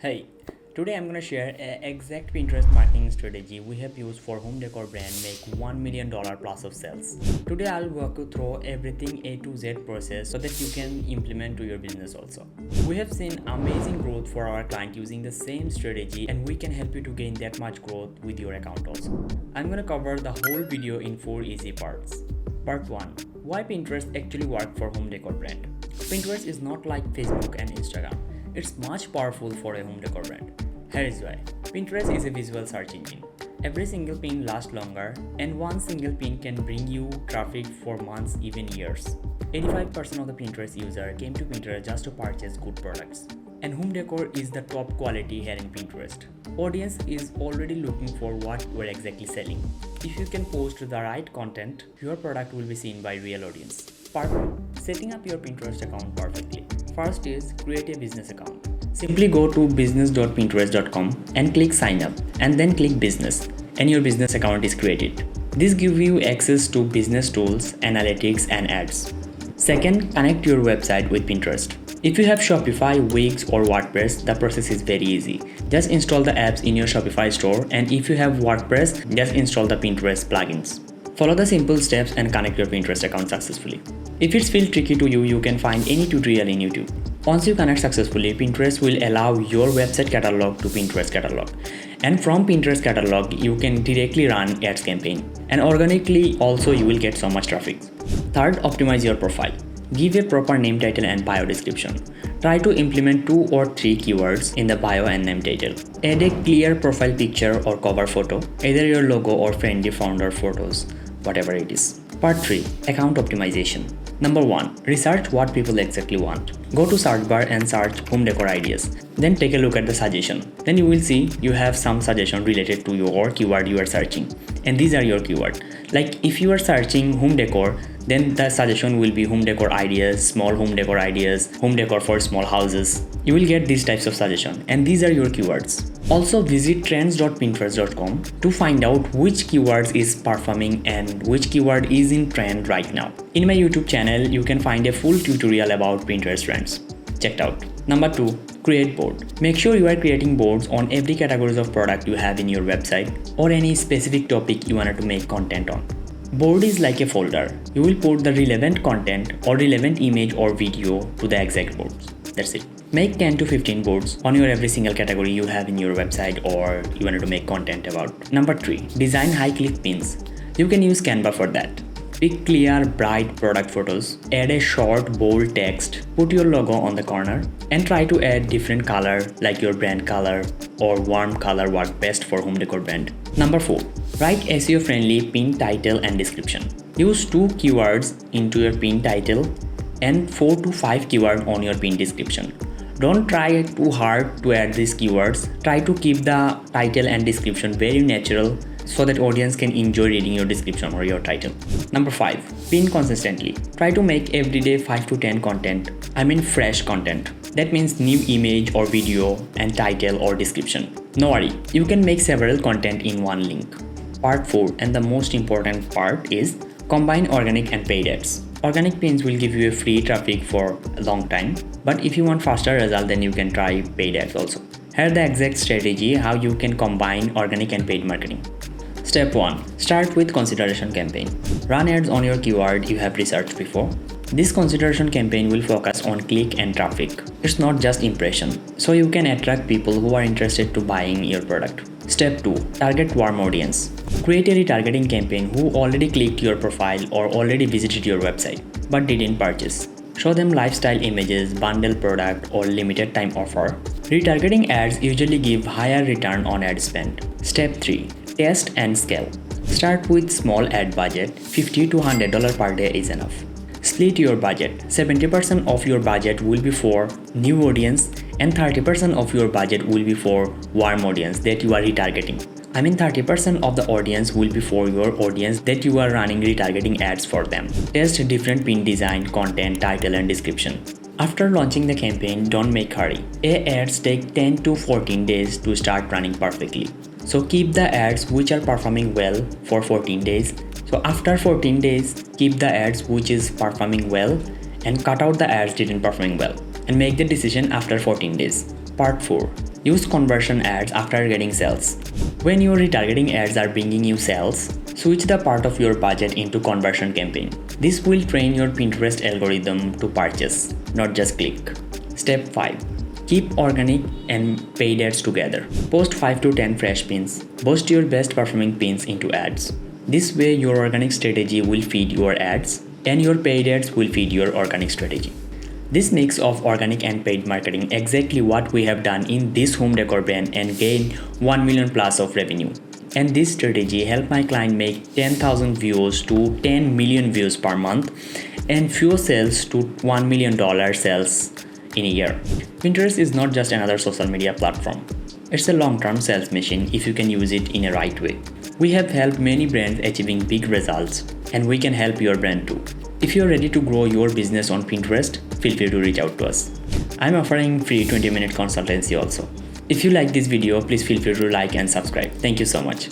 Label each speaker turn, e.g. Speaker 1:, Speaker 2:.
Speaker 1: Hey, today I'm gonna share an exact Pinterest marketing strategy we have used for home decor brand make $1 million plus of sales. Today I'll walk you through everything A to Z process so that you can implement to your business also. We have seen amazing growth for our client using the same strategy and we can help you to gain that much growth with your account also. I'm gonna cover the whole video in 4 easy parts. Part 1. Why Pinterest actually work for home decor brand. Pinterest is not like Facebook and Instagram. It's much powerful for a home decor brand. Here is why. Pinterest is a visual search engine. Every single pin lasts longer and one single pin can bring you traffic for months, even years. 85% of the Pinterest user came to Pinterest just to purchase good products. And home decor is the top quality here in Pinterest. Audience is already looking for what we're exactly selling. If you can post the right content, your product will be seen by real audience. Part 2. Setting up your Pinterest account perfectly. First is create a business account. Simply go to business.pinterest.com and click sign up and then click business and your business account is created. This gives you access to business tools, analytics and ads. Second, connect your website with Pinterest. If you have Shopify, Wix or WordPress, the process is very easy. Just install the apps in your Shopify store, and if you have WordPress, just install the Pinterest plugins. Follow the simple steps and connect your Pinterest account successfully. If it's feel tricky to you, you can find any tutorial in YouTube. Once you connect successfully, Pinterest will allow your website catalog to Pinterest catalog. And from Pinterest catalog, you can directly run ads campaign. And organically also you will get so much traffic. Third, optimize your profile. Give a proper name title and bio description. Try to implement 2 or 3 keywords in the bio and name title. Add a clear profile picture or cover photo, either your logo or friendly founder photos, whatever it is. Part 3. Account optimization. Number 1. Research what people exactly want. Go to search bar and search home decor ideas. Then take a look at the suggestion. Then you will see you have some suggestion related to your keyword you are searching. And these are your keyword. Like if you are searching home decor, then the suggestion will be home decor ideas, small home decor ideas, home decor for small houses. You will get these types of suggestion and these are your keywords. Also visit trends.pinterest.com to find out which keywords is performing and which keyword is in trend right now. In my YouTube channel, you can find a full tutorial about Pinterest trends. Check it out. Number 2. Create board. Make sure you are creating boards on every categories of product you have in your website or any specific topic you wanted to make content on. Board is like a folder. You will put the relevant content or relevant image or video to the exact boards. That's it. Make 10 to 15 boards on your every single category you have in your website or you wanted to make content about. Number 3. Design high click pins. You can use Canva for that. Pick clear, bright product photos, add a short, bold text, put your logo on the corner, and try to add different color like your brand color or warm color work best for home decor brand. Number 4. Write SEO friendly pin title and description. Use 2 keywords into your pin title and 4 to 5 keywords on your pin description. Don't try too hard to add these keywords. Try to keep the title and description very natural so that audience can enjoy reading your description or your title. Number 5. Pin consistently. Try to make every day 5 to 10 content. Fresh content. That means new image or video and title or description. No worry, you can make several content in one link. Part 4 and the most important part is combine organic and paid ads. Organic pins will give you a free traffic for a long time, but if you want faster result, then you can try paid ads also. Here the exact strategy how you can combine organic and paid marketing. Step 1. Start with consideration campaign. Run ads on your keyword you have researched before. This consideration campaign will focus on click and traffic. It's not just impression, so you can attract people who are interested to buying your product. Step 2. Target warm audience. Create a retargeting campaign who already clicked your profile or already visited your website but didn't purchase. Show them lifestyle images, bundle product or limited time offer. Retargeting ads usually give higher return on ad spend. Step 3. Test and scale. Start with small ad budget. $50 to $100 per day is enough. Split your budget. 70% of your budget will be for new audience and 30% of your budget will be for warm audience that you are retargeting. 30% of the audience will be for your audience that you are running retargeting ads for them. Test different pin design, content, title and description. After launching the campaign, don't make hurry. Ads take 10 to 14 days to start running perfectly. So keep the ads which are performing well for 14 days. So after 14 days, keep the ads which is performing well and cut out the ads didn't performing well and make the decision after 14 days. Part 4. Use conversion ads after getting sales. When your retargeting ads are bringing you sales, switch the part of your budget into conversion campaign. This will train your Pinterest algorithm to purchase, not just click. Step 5. Keep organic and paid ads together. Post 5 to 10 fresh pins. Boost your best performing pins into ads. This way your organic strategy will feed your ads and your paid ads will feed your organic strategy. This mix of organic and paid marketing exactly what we have done in this home decor brand and gained 1 million plus of revenue. And this strategy helped my client make 10,000 views to 10 million views per month and few sales to $1 million sales in a year. Pinterest is not just another social media platform. It's a long-term sales machine if you can use it in a right way. We have helped many brands achieving big results and we can help your brand too. If you're ready to grow your business on Pinterest, feel free to reach out to us. I'm offering free 20-minute consultancy also. If you like this video, please feel free to like and subscribe. Thank you so much.